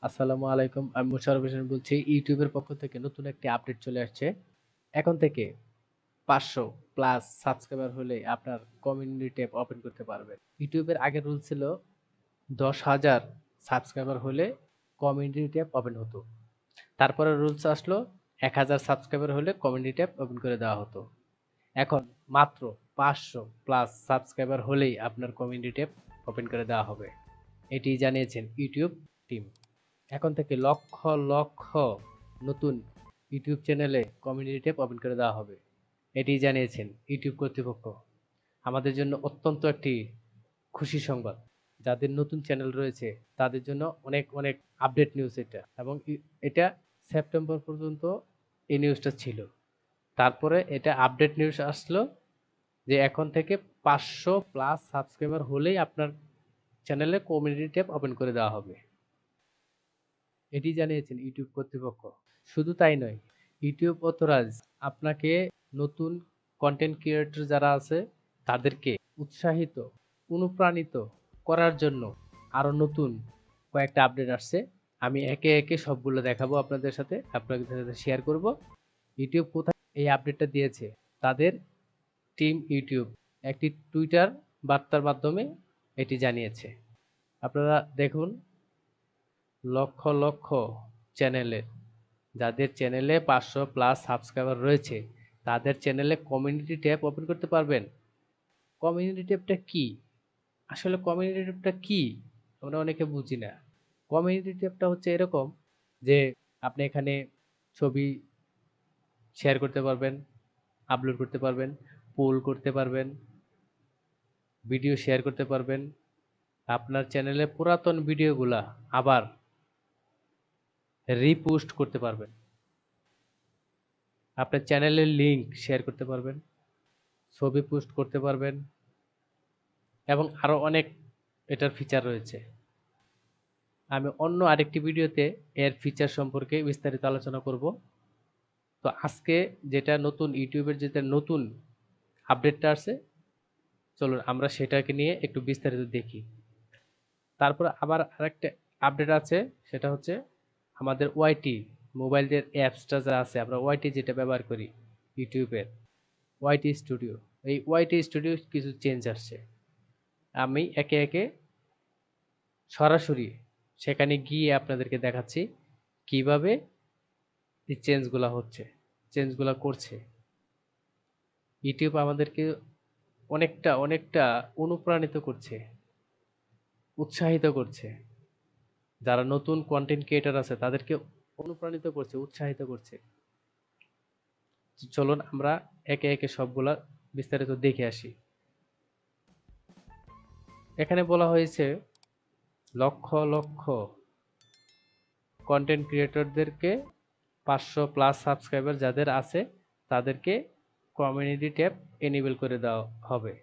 আসসালামু আলাইকুম। আমি মোশাররফ হোসেন বলছি। ইউটিউবের পক্ষ থেকে নতুন একটি আপডেট চলে আসছে। এখন থেকে ৫০০ প্লাস সাবস্ক্রাইবার হলে আপনার কমিউনিটি ট্যাব ওপেন করতে পারবেন। ইউটিউবের আগের রুল ছিল ১০,০০০ সাবস্ক্রাইবার হলে কমিউনিটি ট্যাব ওপেন হতো। তারপরে রুলস আসলো ১,০০০ সাবস্ক্রাইবার হলে কমিউনিটি ট্যাব ওপেন করে দেওয়া হতো। এখন মাত্র ৫০০ প্লাস সাবস্ক্রাইবার হলেই আপনার কমিউনিটি ট্যাব ওপেন করে দেওয়া হবে। এটি জানিয়েছেন ইউটিউব টিম। এখন থেকে লক্ষ লক্ষ নতুন ইউটিউব চ্যানেলে কমিউনিটি ট্যাব ওপেন করে দেওয়া হবে। এটি জানিয়েছেন ইউটিউব কর্তৃপক্ষ। আমাদের জন্য অত্যন্ত একটি খুশি সংবাদ। যাদের নতুন চ্যানেল রয়েছে তাদের জন্য অনেক অনেক আপডেট নিউজ এটা, এবং এটা সেপ্টেম্বর পর্যন্ত এই নিউজটা ছিল। তারপরে এটা আপডেট নিউজ আসলো যে এখন থেকে ৫০০ প্লাস সাবস্ক্রাইবার হলেই আপনার চ্যানেলে কমিউনিটি ট্যাব ওপেন করে দেওয়া হবে। এটি জানিয়েছেন ইউটিউব কর্তৃপক্ষ। শুধু তাই নয়, ইউটিউব অথরাইজ আপনাকে নতুন কন্টেন্ট ক্রিয়েটর যারা আছে তাদেরকে উৎসাহিত, অনুপ্রাণিত করার জন্য আরো নতুন কয়েকটা আপডেট আসছে। আমি একে একে সবগুলো দেখাবো আপনাদের সাথে শেয়ার করব। ইউটিউব কোথায় এই আপডেটটা দিয়েছে? তাদের টিম ইউটিউব একটি টুইটার বার্তার মাধ্যমে এটি জানিয়েছে। আপনারা দেখুন, লক্ষ লক্ষ চ্যানেলের, যাদের চ্যানেলে ৫০০ প্লাস সাবস্ক্রাইবার রয়েছে তাদের চ্যানেলে কমিউনিটি ট্যাব ওপেন করতে পারবেন। কমিউনিটি ট্যাবটা কি? আসলে কমিউনিটি ট্যাবটা কি আমরা অনেকে বুঝি না। কমিউনিটি ট্যাবটা হচ্ছে এরকম যে আপনি এখানে ছবি শেয়ার করতে পারবেন, আপলোড করতে পারবেন, পোল করতে পারবেন, ভিডিও শেয়ার করতে পারবেন। আপনার চ্যানেলে পুরাতন ভিডিওগুলা আবার রিপোস্ট করতে পারবেন। আপনার চ্যানেলের লিংক শেয়ার করতে পারবেন, ছবি পোস্ট করতে পারবেন, এবং আরো অনেক এটার ফিচার রয়েছে। আমি অন্য আরেকটি ভিডিওতে এর ফিচার সম্পর্কে বিস্তারিত আলোচনা করব। তো আজকে যেটা নতুন ইউটিউবের যেটা নতুন আপডেটটা আছে, চলুন আমরা সেটাকে নিয়ে একটু বিস্তারিত দেখি। তারপর আবার আরেকটা আপডেট আছে, সেটা হচ্ছে আমাদের ওয়াইটি মোবাইলের অ্যাপসটা যা আছে, আমরা ওয়াইটি যেটা ব্যবহার করি ইউটিউবের, ওয়াইটি স্টুডিও, এই ওয়াইটি স্টুডিও কিছু চেঞ্জ আসছে। আমি একে একে সরাসরি সেখানে গিয়ে আপনাদেরকে দেখাচ্ছি কিভাবে এই চেঞ্জগুলো হচ্ছে, চেঞ্জগুলো করছে। ইউটিউব আমাদেরকে অনেকটা অনেকটা অনুপ্রাণিত করছে, উৎসাহিত করছে। যারা নতুন কন্টেন্ট ক্রিয়েটর আছে তাদেরকে অনুপ্রাণিত করছে, উৎসাহিত করছে। চলুন আমরা একে একে সবগুলা বিস্তারিত দেখে আসি। এখানে বলা হয়েছে lakh lakh content ক্রিয়েটরদেরকে ৫০০ plus subscriber যাদের আছে তাদেরকে কমিউনিটি ট্যাব এনেবল করে দেওয়া হবে।